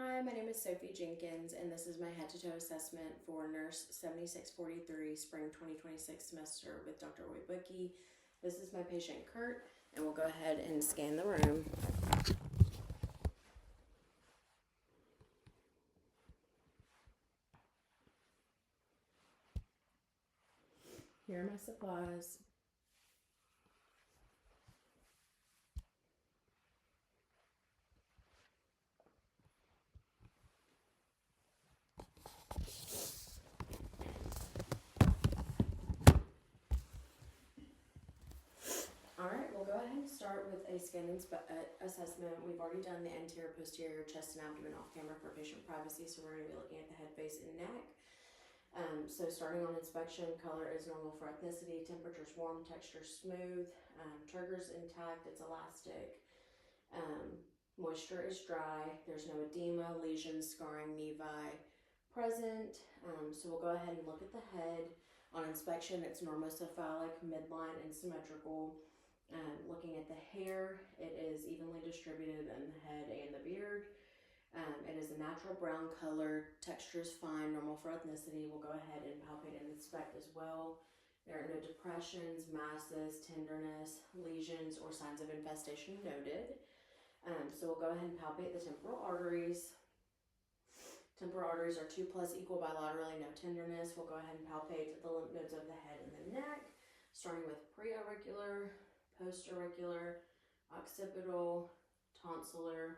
Hi, my name is Sophie Jenkins, and this is my head-to-toe assessment for NURS7643 Spring 2026 semester with Dr. Oybuki. This is my patient Kurt, and we'll go ahead and scan the room. Here are my supplies. Alright, we'll go ahead and start with a skin assessment. We've already done the anterior, posterior, chest, and abdomen off camera for patient privacy, so we're going to be looking at the head, face, and neck. So starting on inspection, color is normal for ethnicity, temperature is warm, texture smooth, trigger's intact, it's elastic, moisture is dry, there's no edema, lesions, scarring, nevi present. So we'll go ahead and look at the head. On inspection, it's normocephalic, midline, and symmetrical. Looking at the hair, it is evenly distributed in the head and the beard. It is a natural brown color, texture is fine, normal for ethnicity. We'll go ahead and palpate and inspect as well. There are no depressions, masses, tenderness, lesions, or signs of infestation noted. So we'll go ahead and palpate the temporal arteries. Temporal arteries are 2+ equal bilaterally, no tenderness. We'll go ahead and palpate the lymph nodes of the head and the neck, starting with preauricular, postauricular, occipital, tonsillar,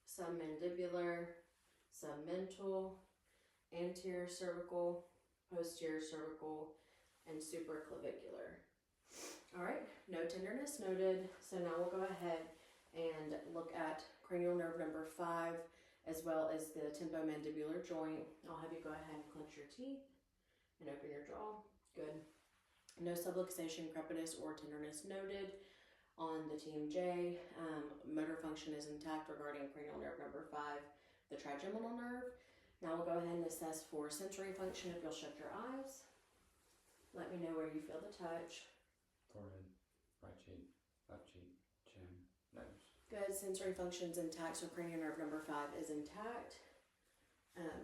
submandibular, submental, anterior cervical, posterior cervical, and supraclavicular. All right, no tenderness noted. So now we'll go ahead and look at cranial nerve number 5, as well as the temporomandibular joint. I'll have you go ahead and clench your teeth and open your jaw. Good. No subluxation, crepitus, or tenderness noted on the TMJ. Motor function is intact regarding cranial nerve number 5, the trigeminal nerve. Now we'll go ahead and assess for sensory function. If you'll shut your eyes, let me know where you feel the touch. Forehead, right cheek, left cheek, chin, nose. Good. Sensory function's intact, so cranial nerve number 5 is intact.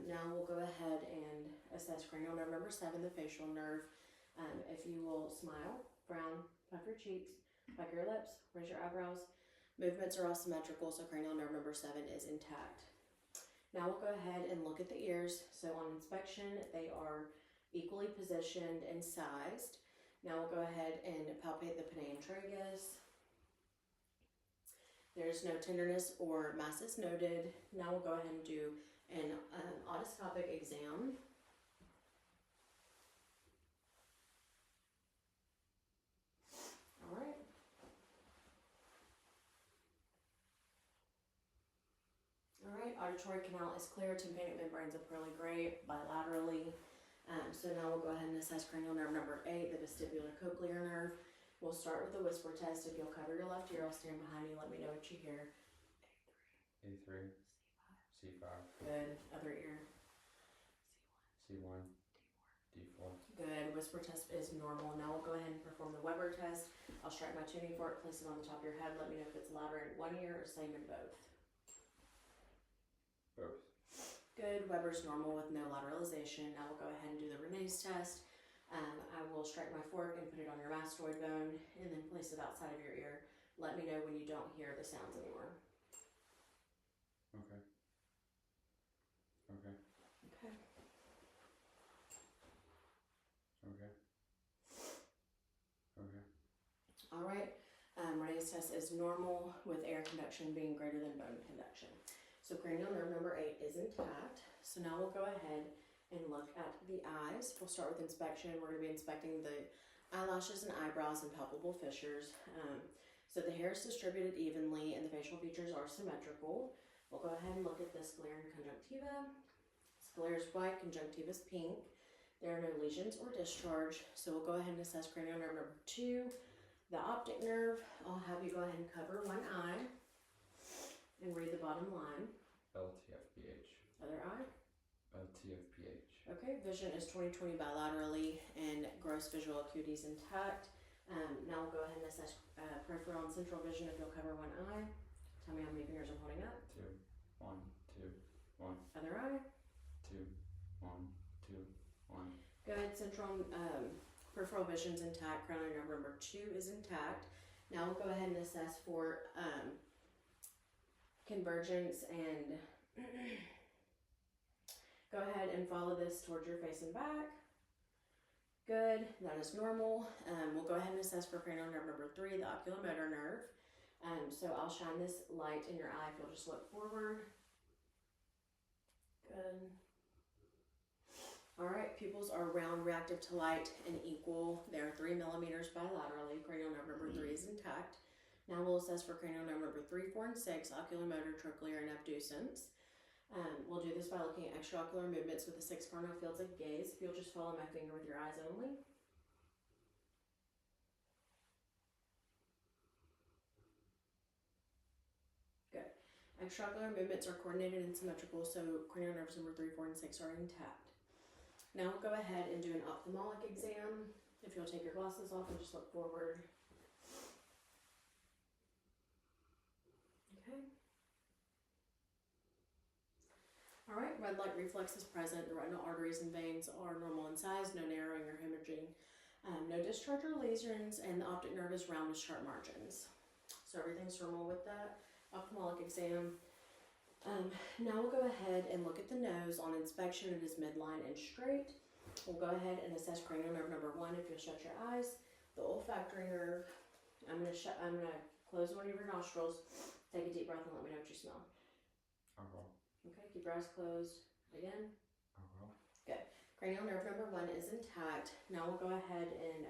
Now we'll go ahead and assess cranial nerve number 7, the facial nerve. If you will smile, frown, puff your cheeks, pucker your lips, raise your eyebrows. Movements are all symmetrical, so cranial nerve number 7 is intact. Now we'll go ahead and look at the ears. So on inspection, they are equally positioned and sized. Now we'll go ahead and palpate the pinnae and tragus. There's no tenderness or masses noted. Now we'll go ahead and do an otoscopic exam. All right. All right, auditory canal is clear, tympanic membranes are pearly gray bilaterally. So now we'll go ahead and assess cranial nerve number 8, the vestibular cochlear nerve. We'll start with the whisper test. If you'll cover your left ear, I'll stand behind you. Let me know what you hear. A3, C5, Good. Other ear. C1, D4. Good. Whisper test is normal. Now we'll go ahead and perform the Weber test. I'll strike my tuning fork, place it on the top of your head. Let me know if it's louder in one ear or same in both. Both. Good. Weber's normal with no lateralization. Now we'll go ahead and do the Renee's test. I will strike my fork and put it on your mastoid bone and then place it outside of your ear. Let me know when you don't hear the sounds anymore. Okay. Okay. Okay. Okay. Okay. All right. Renee's test is normal with air conduction being greater than bone conduction. So cranial nerve number 8 is intact. So now we'll go ahead and look at the eyes. We'll start with inspection. We're going to be inspecting the eyelashes and eyebrows and palpable fissures. So the hair is distributed evenly and the facial features are symmetrical. We'll go ahead and look at the sclera and conjunctiva. Sclera is white, conjunctiva is pink. There are no lesions or discharge. So we'll go ahead and assess cranial nerve number 2, the optic nerve. I'll have you go ahead and cover one eye and read the bottom line. LTFPH. Other eye. LTFPH. Okay, vision is 20/20 bilaterally and gross visual acuity is intact. Now we'll go ahead and assess peripheral and central vision. If you'll cover one eye, tell me how many fingers I'm holding up. 2, 1, 2. Other eye. 2, 1, 2, 1. Good. Central peripheral vision's intact. Cranial nerve number 2 is intact. Now we'll go ahead and assess for convergence and go ahead and follow this towards your face and back. Good, that is normal. We'll go ahead and assess for cranial nerve number 3, the oculomotor nerve. So I'll shine this light in your eye if you'll just look forward. Good. All right, pupils are round, reactive to light, and equal. They are 3 millimeters bilaterally. Cranial nerve number 3 is intact. Now we'll assess for cranial nerve number 3, 4, and 6, oculomotor, trochlear, and abducens. We'll do this by looking at extraocular movements with the 6 cardinal fields of gaze. If you'll just follow my finger with your eyes only. Good. Extraocular movements are coordinated and symmetrical, so cranial nerves number 3, 4, and 6 are intact. Now we'll go ahead and do an ophthalmic exam. If you'll take your glasses off and just look forward. Okay. All right, red light reflex is present. The retinal arteries and veins are normal in size, no narrowing or hemorrhaging, no discharge or lesions, and the optic nerve is round with sharp margins. So everything's normal with that ophthalmic exam. Now we'll go ahead and look at the nose. On inspection, it is midline and straight. We'll go ahead and assess cranial nerve number 1 if you'll shut your eyes. The olfactory nerve, I'm gonna close one of your nostrils. Take a deep breath and let me know what you smell. Okay, keep your eyes closed. Again. Good. Cranial nerve number 1 is intact. Now we'll go ahead and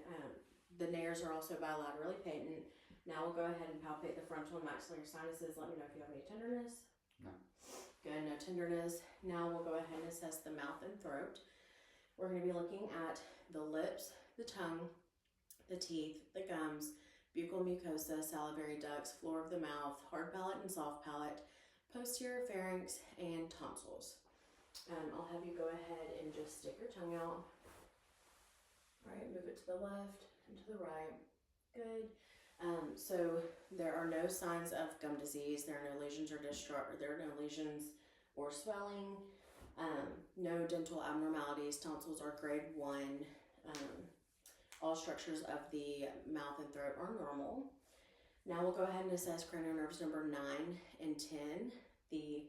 the nares are also bilaterally patent. Now we'll go ahead and palpate the frontal and maxillary sinuses. Let me know if you have any tenderness. No. Good, no tenderness. Now we'll go ahead and assess the mouth and throat. We're going to be looking at the lips, the tongue, the teeth, the gums, buccal mucosa, salivary ducts, floor of the mouth, hard palate and soft palate, posterior pharynx, and tonsils. I'll have you go ahead and just stick your tongue out. All right, move it to the left and to the right. Good. So there are no signs of gum disease. There are no lesions or discharge. There are no lesions or swelling. No dental abnormalities. Tonsils are grade 1. All structures of the mouth and throat are normal. Now we'll go ahead and assess cranial nerves number 9 and 10. The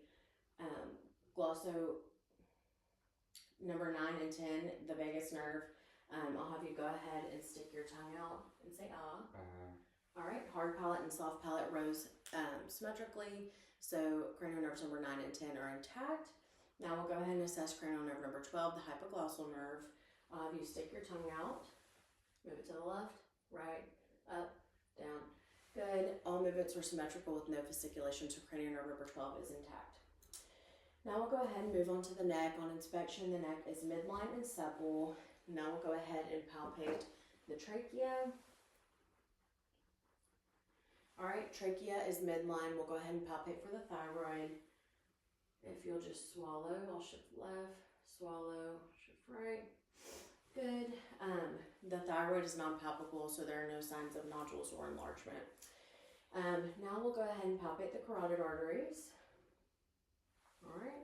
number 9 and 10, the vagus nerve. I'll have you go ahead and stick your tongue out and say ah. All right, hard palate and soft palate rows symmetrically. So cranial nerves number 9 and 10 are intact. Now we'll go ahead and assess cranial nerve number 12, the hypoglossal nerve. I'll have you stick your tongue out. Move it to the left, right, up, down. Good. All movements are symmetrical with no fasciculation, so cranial nerve number 12 is intact. Now we'll go ahead and move on to the neck. On inspection, the neck is midline and supple. Now we'll go ahead and palpate the trachea. All right, trachea is midline. We'll go ahead and palpate for the thyroid. If you'll just swallow, I'll shift left, swallow, shift right. Good. The thyroid is non-palpable, so there are no signs of nodules or enlargement. Now we'll go ahead and palpate the carotid arteries. All right.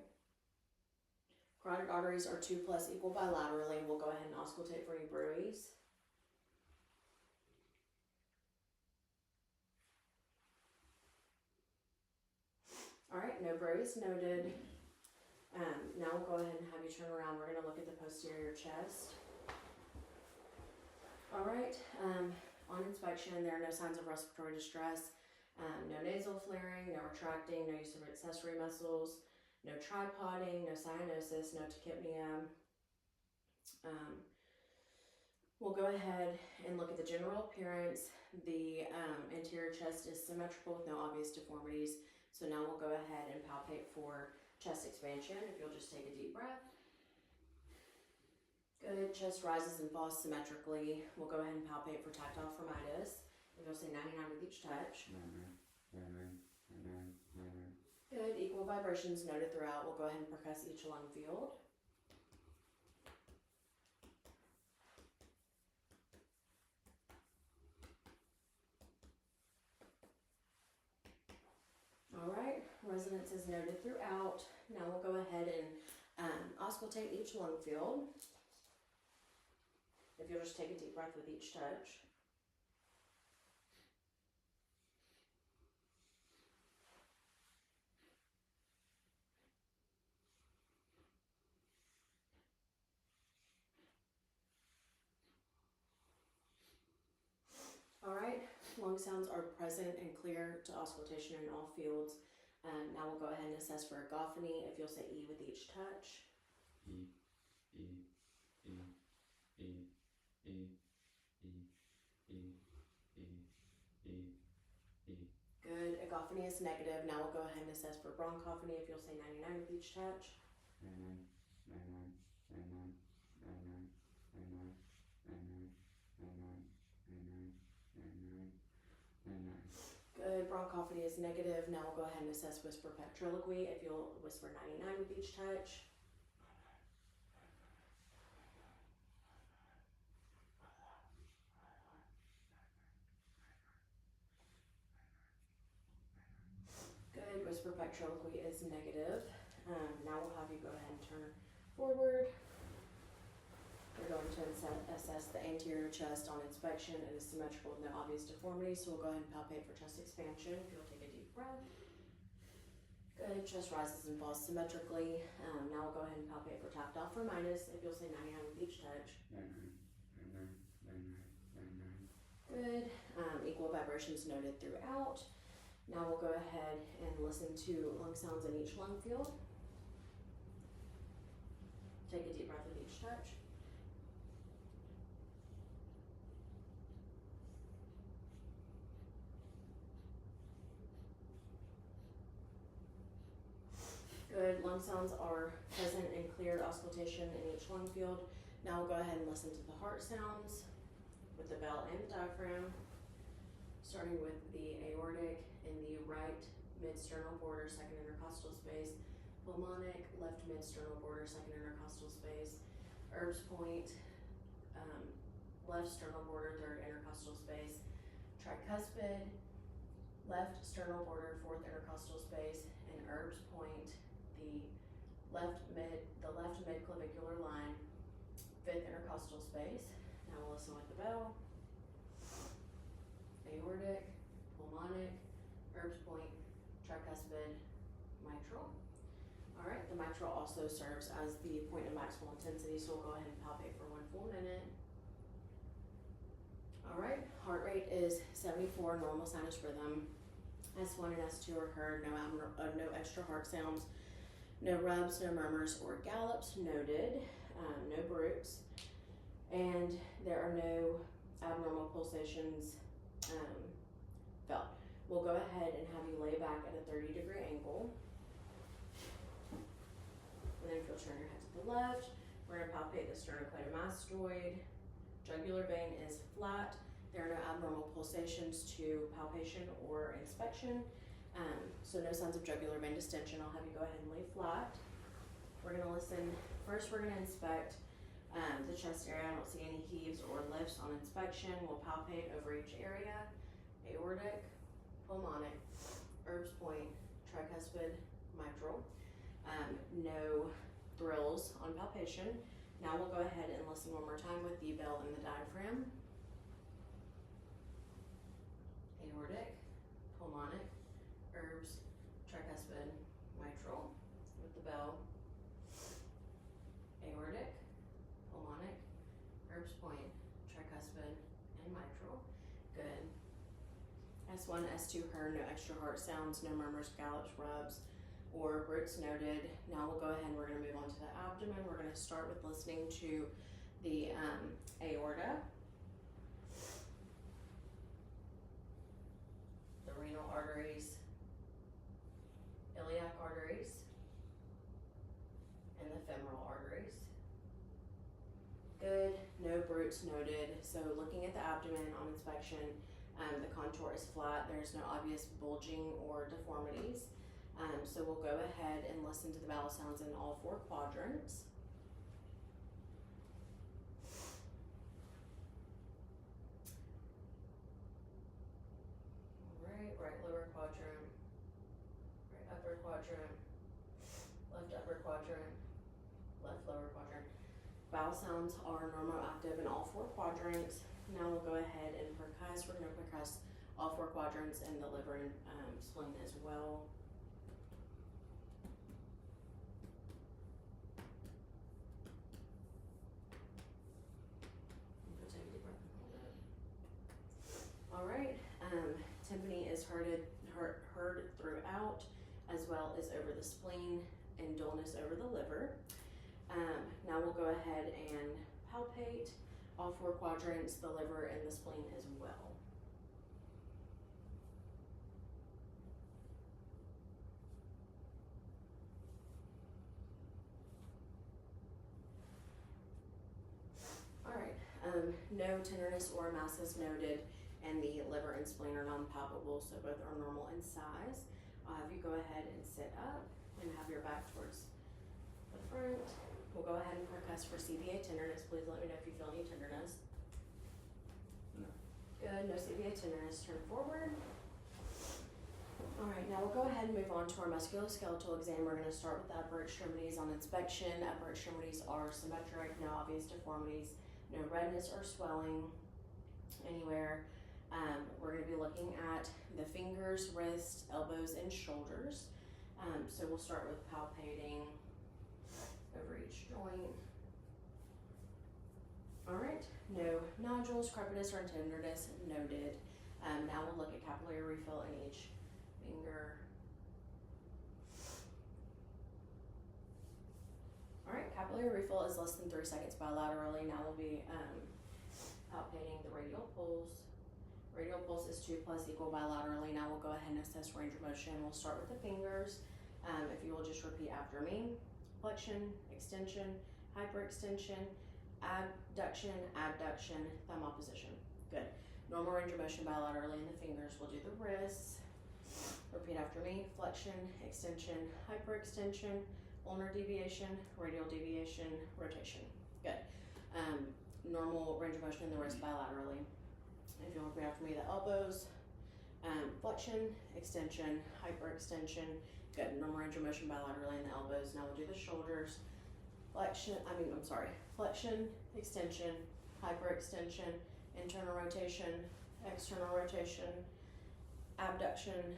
Carotid arteries are 2 plus equal bilaterally. We'll go ahead and auscultate for any bruits. All right, no bruits noted. Now we'll go ahead and have you turn around. We're going to look at the posterior chest. All right, on inspection, there are no signs of respiratory distress, no nasal flaring, no retracting, no use of accessory muscles, no tripoding, no cyanosis, no tachypnea. We'll go ahead and look at the general appearance. The anterior chest is symmetrical with no obvious deformities. So now we'll go ahead and palpate for chest expansion. If you'll just take a deep breath. Good. Chest rises and falls symmetrically. We'll go ahead and palpate for tactile firmitis. If you'll say 99 with each touch. Good. Equal vibrations noted throughout. We'll go ahead and percuss each lung field. All right. Resonance is noted throughout. Now we'll go ahead and auscultate each lung field. If you'll just take a deep breath with each touch. All right, lung sounds are present and clear to auscultation in all fields. Now we'll go ahead and assess for egophony if you'll say E with each touch. E, E, E, E, E, E, E, E, E, E. Good. Egophony is negative. Now we'll go ahead and assess for bronchophony if you'll say 99 with each touch. 99, 99, 99, 99, 99, 99, 99, 99, 99, 99. Good. Bronchophony is negative. Now we'll go ahead and assess whisper petriloquy if you'll whisper 99 with each touch. Good. Whisper petriloquy is negative. Now we'll have you go ahead and turn forward. We're going to assess the anterior chest on inspection. It is symmetrical with no obvious deformity, so we'll go ahead and palpate for chest expansion. If you'll take a deep breath. Good. Chest rises and falls symmetrically. Now we'll go ahead and palpate for tap alpha minus. If you'll say 99 with each touch. 99, 99, 99, 99. Good. Equal vibrations noted throughout. Now we'll go ahead and listen to lung sounds in each lung field. Take a deep breath with each touch. Good. Lung sounds are present and cleared auscultation in each lung field. Now we'll go ahead and listen to the heart sounds with the bell and the diaphragm, starting with the aortic in the right mid-sternal border, second intercostal space, pulmonic, left mid-sternal border, second intercostal space, Erb's point, left sternal border, third intercostal space, tricuspid, left sternal border, fourth intercostal space, and Erb's point, the left mid-clavicular line, fifth intercostal space. Now we'll listen with the bell. Aortic, pulmonic, Erb's point, tricuspid, mitral. All right, the mitral also serves as the point of maximal intensity, so we'll go ahead and palpate for 1 full minute. All right, heart rate is 74, normal sinus rhythm. S1 and S2 are heard, no extra heart sounds, no rubs, no murmurs or gallops noted, no bruits, and there are no abnormal pulsations felt. We'll go ahead and have you lay back at a 30-degree angle. And then if you'll turn your head to the left, we're going to palpate the sternocleidomastoid. Jugular vein is flat. There are no abnormal pulsations to palpation or inspection. So no signs of jugular vein distension. I'll have you go ahead and lay flat. We're going to listen. First, we're going to inspect the chest area. I don't see any heaves or lifts on inspection. We'll palpate over each area. Aortic, pulmonic, Erb's point, tricuspid, mitral. No thrills on palpation. Now we'll go ahead and listen one more time with the bell and the diaphragm. Aortic, pulmonic, Erb's, tricuspid, mitral with the bell. Aortic, pulmonic, Erb's point, tricuspid, and mitral. Good. S1, S2 heard, no extra heart sounds, no murmurs, gallops, rubs, or bruits noted. Now we'll go ahead and we're going to move on to the abdomen. We're going to start with listening to the aorta, the renal arteries, iliac arteries, and the femoral arteries. Good, no bruits noted. So looking at the abdomen on inspection, the contour is flat. There's no obvious bulging or deformities. So we'll go ahead and listen to the bowel sounds in all 4 quadrants. All right, right lower quadrant, right upper quadrant, left upper quadrant, left lower bowel sounds are normoactive in all 4 quadrants. Now we'll go ahead and percuss. We're going to percuss all 4 quadrants and the liver and spleen as well. Take a deep breath and hold it. All right. Tympany is heard throughout, as well as over the spleen, and dullness over the liver. Now we'll go ahead and palpate all 4 quadrants, the liver and the spleen as well. All right, no tenderness or masses noted, and the liver and spleen are non-palpable, so both are normal in size. I'll have you go ahead and sit up and have your back towards the front. We'll go ahead and percuss for CVA tenderness. Please let me know if you feel any tenderness. No. Good, no CVA tenderness. Turn forward. All right, now we'll go ahead and move on to our musculoskeletal exam. We're going to start with the upper extremities on inspection. Upper extremities are symmetric, no obvious deformities, no redness or swelling anywhere. We're going to be looking at the fingers, wrists, elbows, and shoulders. So we'll start with palpating over each joint. All right, no nodules, crepitus, or tenderness noted. Now we'll look at capillary refill in each finger. All right, capillary refill is less than 3 seconds bilaterally. Now we'll be palpating the radial pulse. Radial pulse is 2+ equal bilaterally. Now we'll go ahead and assess range of motion. We'll start with the fingers. If you will just repeat after me. Flexion, extension, hyperextension, abduction, adduction, thumb opposition. Good. Normal range of motion bilaterally in the fingers. We'll do the wrists. Repeat after me. Flexion, extension, hyperextension, ulnar deviation, radial deviation, rotation. Good. Normal range of motion in the wrist bilaterally. If you want to repeat after me, the elbows. Flexion, extension, hyperextension. Good. Normal range of motion bilaterally in the elbows. Now we'll do the shoulders. Flexion, extension, hyperextension, internal rotation, external rotation, abduction,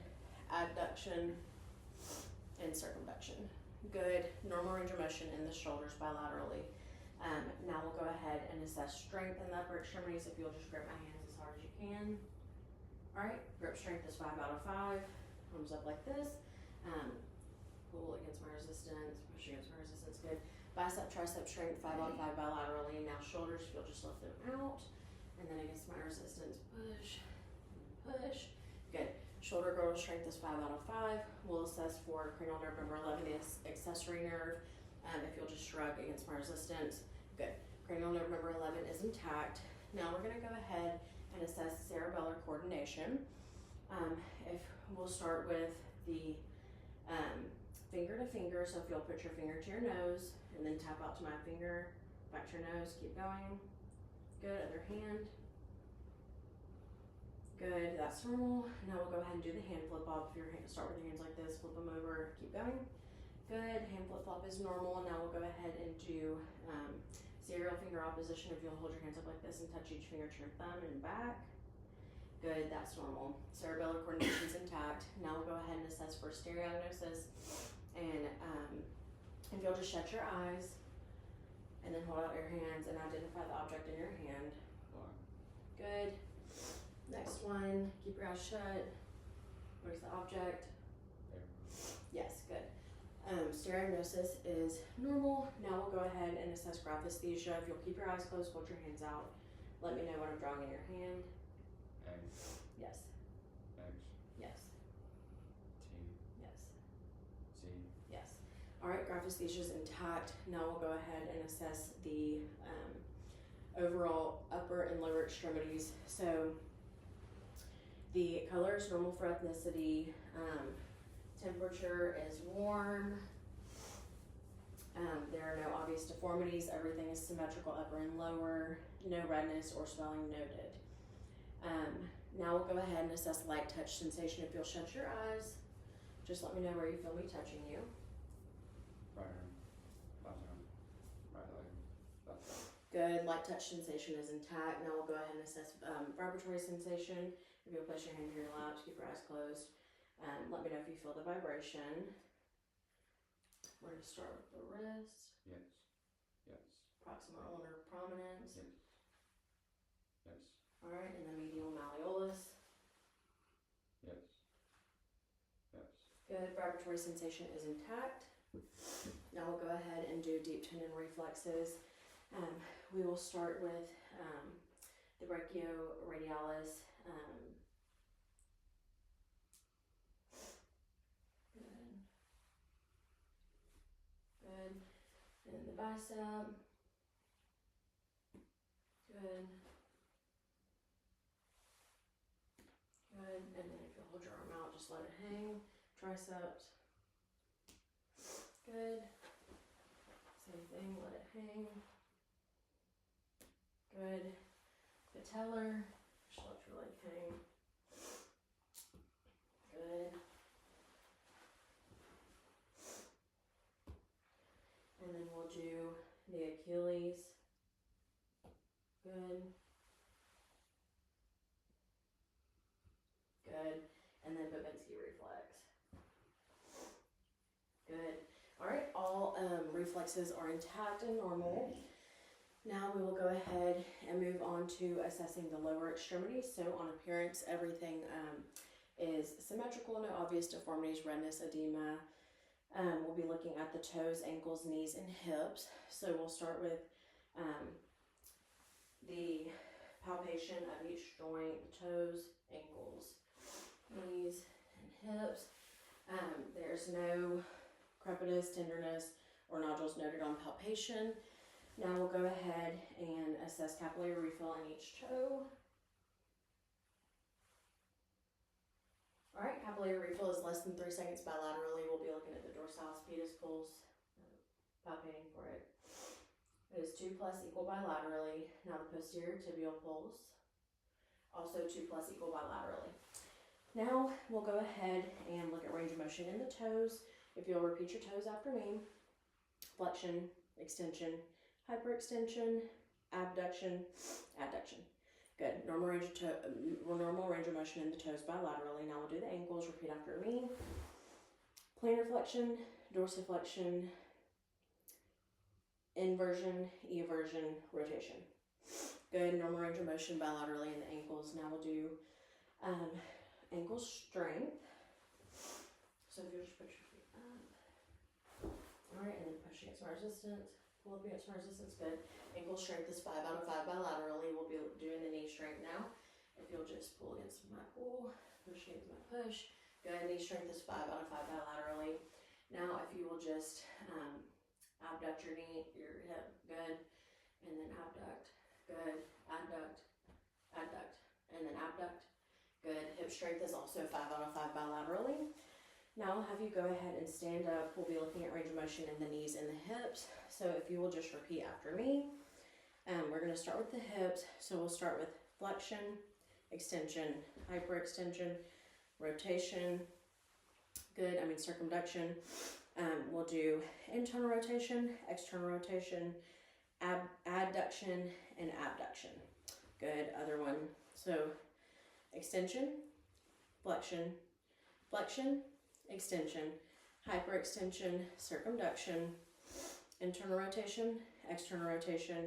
adduction, and circumduction. Good. Normal range of motion in the shoulders bilaterally. Now we'll go ahead and assess strength in the upper extremities. If you'll just grip my hands as hard as you can. All right, grip strength is 5 out of 5. Arms up like this. Pull against my resistance, push against my resistance. Good. Bicep, tricep strength, 5 out of 5 bilaterally. Now shoulders, if you'll just lift them out. And then against my resistance, push, push. Good. Shoulder girdle strength is 5 out of 5. We'll assess for cranial nerve number 11, the accessory nerve. If you'll just shrug against my resistance. Good. Cranial nerve number 11 is intact. Now we're going to go ahead and assess cerebellar coordination. If we'll start with the finger to finger. So if you'll put your finger to your nose and then tap out to my finger, back to your nose, keep going. Good. Other hand. Good. That's normal. Now we'll go ahead and do the hand flip up. If your hand, start with your hands like this, flip them over, keep going. Good. Hand flip flop is normal. Now we'll go ahead and do serial finger opposition. If you'll hold your hands up like this and touch each finger to your thumb and back. Good. That's normal. Cerebellar coordination is intact. Now we'll go ahead and assess for stereognosis. And if you'll just shut your eyes and then hold out your hands and identify the object in your hand. Good. Next one. Keep your eyes shut. What is the object? Yes. Good. Stereognosis is normal. Now we'll go ahead and assess graphesthesia. If you'll keep your eyes closed, hold your hands out. Let me know what I'm drawing in your hand. X. Yes. X. Yes. T. Yes. Z. Yes. All right, graphesthesia is intact. Now we'll go ahead and assess the overall upper and lower extremities. So the color is normal for ethnicity. Temperature is warm. There are no obvious deformities. Everything is symmetrical upper and lower. No redness or swelling noted. Now we'll go ahead and assess light touch sensation. If you'll shut your eyes, just let me know where you feel me touching you. Right arm. Left arm. Right leg. Left Good. Light touch sensation is intact. Now we'll go ahead and assess vibratory sensation. If you'll place your hand to your lap, keep your eyes closed. Let me know if you feel the vibration. We're going to start with the wrist. Yes. Yes. Proximal ulnar prominence. Yes. Yes. Alright, and the medial malleolus. Yes. Yes. Good. Vibratory sensation is intact. Now we'll go ahead and do deep tendon reflexes. We will start with the brachioradialis. Good. Good. And then the bicep. Good. Good. And then if you hold your arm out, just let it hang. Triceps. Good. Same thing, let it hang. Good. Patellar. Just let your leg hang. Good. And then we'll do the Achilles. Good. Good. And then Babinski reflex. Good. Alright, all reflexes are intact and normal. Now we will go ahead and move on to assessing the lower extremities. So on appearance, everything is symmetrical, no obvious deformities, redness, edema. We'll be looking at the toes, ankles, knees, and hips. So we'll start with the palpation of each joint, toes, ankles, knees, and hips. There's no crepitus, tenderness, or nodules noted on palpation. Now we'll go ahead and assess capillary refill in each toe. Alright, capillary refill is less than 3 seconds bilaterally. We'll be looking at the dorsalis pedis pulse, palpating for it. It is 2+ equal bilaterally. Now the posterior tibial pulse, also 2+ equal bilaterally. Now we'll go ahead and look at range of motion in the toes. If you'll repeat your toes after me: flexion, extension, hyperextension, abduction, adduction. Good. Normal range of motion in the toes bilaterally. Now we'll do the ankles. Repeat after me: plantar flexion, dorsiflexion, inversion, eversion, rotation. Good. Normal range of motion bilaterally in the ankles. Now we'll do ankle strength. So if you'll just put your feet up. Alright, and then push against my resistance. Pull up against my resistance. Good. Ankle strength is 5 out of 5 bilaterally. We'll be doing the knee strength now. If you'll just pull against my pull, push against my push. Good. Knee strength is 5 out of 5 bilaterally. Now if you will just abduct your knee, your hip. Good. And then abduct. Good. Adduct. Adduct. And then abduct. Good. Hip strength is also 5 out of 5 bilaterally. Now I'll have you go ahead and stand up. We'll be looking at range of motion in the knees and the hips. So if you will just repeat after me. We're going to start with the hips. So we'll start with flexion, extension, hyperextension, rotation. Good. Circumduction. We'll do internal rotation, external rotation, adduction, and abduction. Good. Other one. So extension, flexion, flexion, extension, hyperextension, circumduction, internal rotation, external rotation,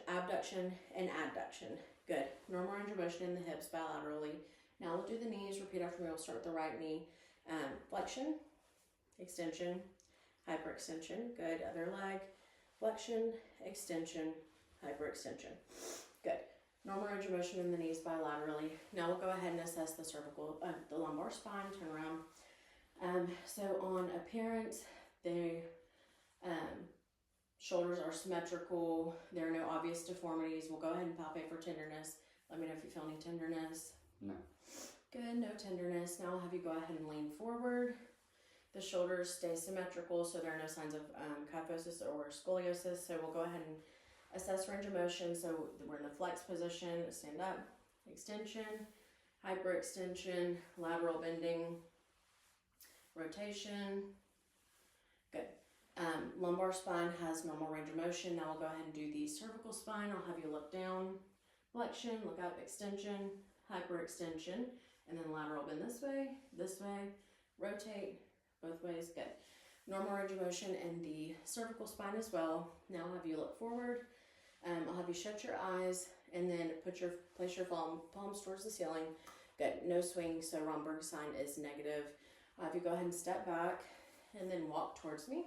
abduction, and adduction. Good. Normal range of motion in the hips bilaterally. Now we'll do the knees. Repeat after me. We'll start with the right knee. Flexion, extension, hyperextension. Good. Other leg. Flexion, extension, hyperextension. Good. Normal range of motion in the knees bilaterally. Now we'll go ahead and assess the cervical, the lumbar spine. Turn around. So on appearance, the shoulders are symmetrical. There are no obvious deformities. We'll go ahead and palpate for tenderness. Let me know if you feel any tenderness. No. Good, no tenderness. Now I'll have you go ahead and lean forward. The shoulders stay symmetrical, so there are no signs of kyphosis or scoliosis. So we'll go ahead and assess range of motion. So we're in the flex position. Stand up, extension, hyperextension, lateral bending, rotation. Good. Lumbar spine has normal range of motion. Now we'll go ahead and do the cervical spine. I'll have you look down, flexion, look up, extension, hyperextension, and then lateral bend this way, rotate, both ways, good. Normal range of motion in the cervical spine as well. Now I'll have you look forward. I'll have you shut your eyes and then place your palms towards the ceiling. Good, no swing, so Romberg sign is negative. I'll have you go ahead and step back and then walk towards me.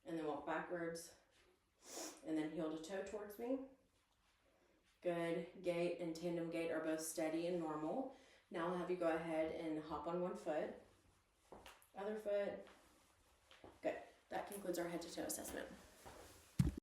And then walk backwards. And then heel to toe towards me. Good, gait and tandem gait are both steady and normal. Now I'll have you go ahead and hop on one foot. Other foot. Good, that concludes our head to toe assessment.